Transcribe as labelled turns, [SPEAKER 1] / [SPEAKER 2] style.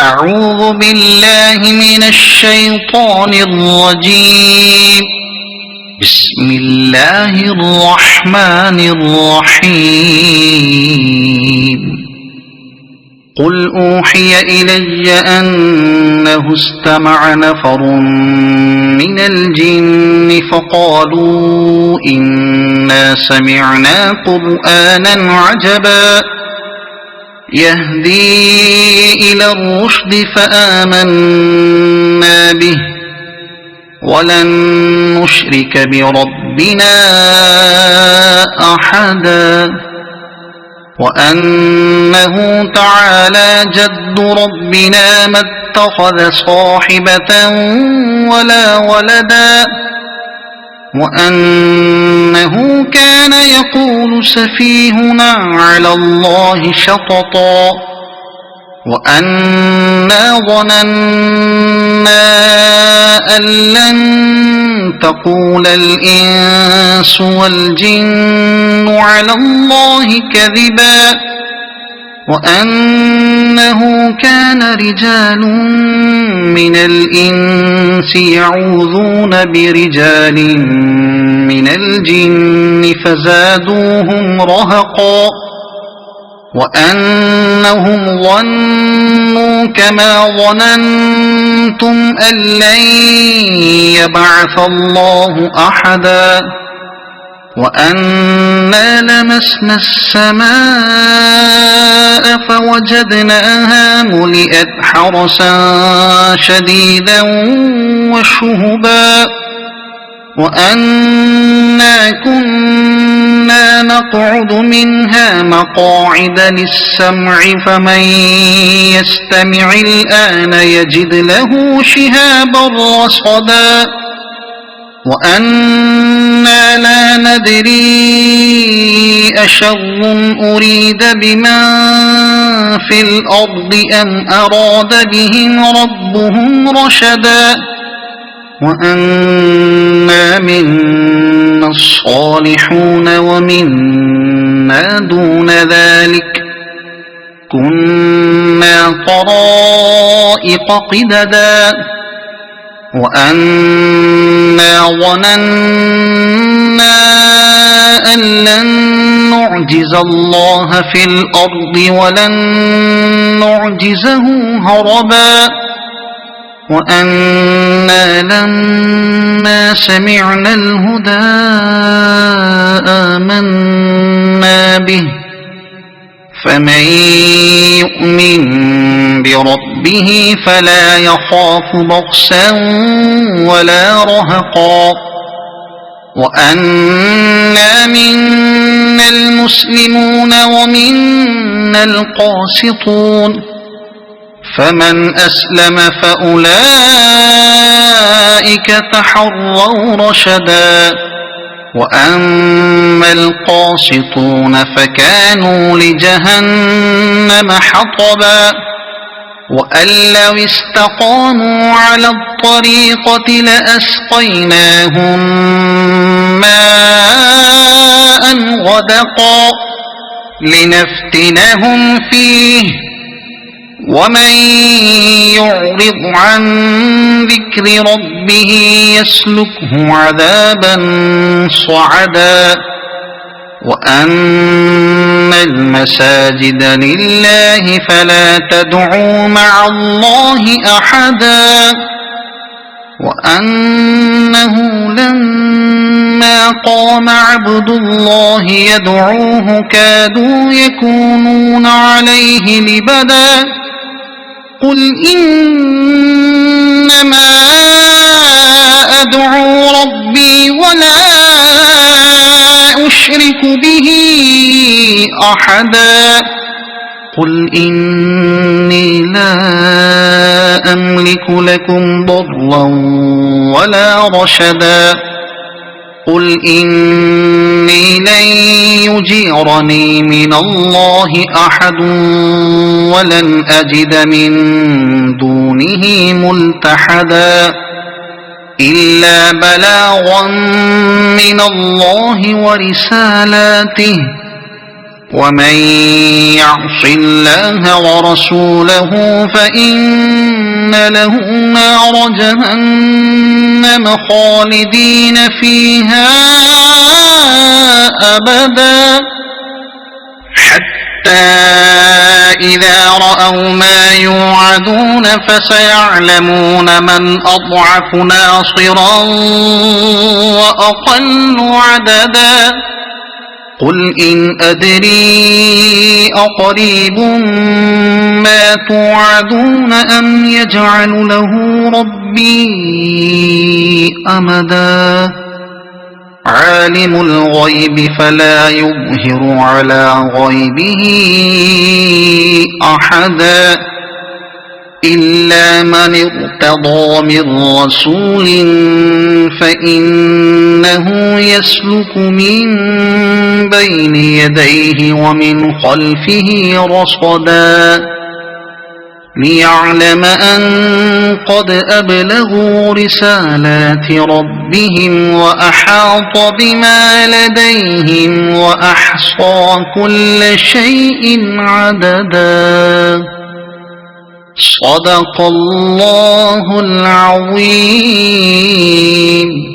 [SPEAKER 1] أعوذ بالله من الشيطان الرجيم. بسم الله الرحمن الرحيم. قل أوحي إلي أنه استمع نفر من الجن فقالوا إنا سمعنا قرآنا عجبا يهدي إلى الرشد فآمنا به ولن نشرك بربنا أحدا وأنه تعالى جد ربنا ما اتخذ صاحبة ولا ولدا وأنه كان يقول سفيهنا على الله شططا وأنا ظننا أن لن تقول الإنس والجن على الله كذبا وأنه كان رجال من الإنس يعوذون برجال من الجن فزادوهم رهقا وأنهم ظنوا كما ظننتم أن لن يبعث الله أحدا وأنا لمسنا السماء فوجدناها ملئت حرسا شديدا وشهبا وأنا كنا نقعد منها مقاعد للسمع فمن يستمع الآن يجد له شهابا رصدا وأنا لا ندري أشر أريد بمن في الأرض أم أراد بهم ربهم رشدا وأنا منا الصالحون ومنا دون ذلك كنا طرائق قددا وأنا ظننا أن لن نعجز الله في الأرض ولن نعجزه هربا وأنا لما سمعنا الهدى آمنا به فمن يؤمن بربه فلا يخاف بخسا ولا رهقا وأنا منا المسلمون ومنا القاسطون فمن أسلم فأولئك تحروا رشدا وأما القاسطون فكانوا لجهنم حطبا وأن لو استقاموا على الطريقة لأسقيناهم ماء غدقا لنفتنهم فيه ومن يعرض عن ذكر ربه يسلكه عذابا صعدا وأن المساجد لله فلا تدعوا مع الله أحدا وأنه لما قام عبد الله يدعوه كادوا يكونون عليه لبدا قل إنما أدعو ربي ولا أشرك به أحدا قل إني لا أملك لكم ضرا ولا رشدا قل إني لن يجيرني من الله أحد ولن أجد من دونه ملتحدا إلا بلاغا من الله ورسالاته ومن يعص الله ورسوله فإن له نار جهنم خالدين فيها أبدا حتى إذا رأوا ما يوعدون فسيعلمون من أضعف ناصرا وأقل عددا قل إن أدري أقريب ما توعدون أم يجعل له ربي أمدا عالم الغيب فلا يظهر على غيبه أحدا إلا من ارتضى من رسول فإنه يسلك من بين يديه ومن خلفه رصدا ليعلم أن قد أبلغوا رسالات ربهم وأحاط بما لديهم وأحصى كل شيء عددا صدق الله العظيم.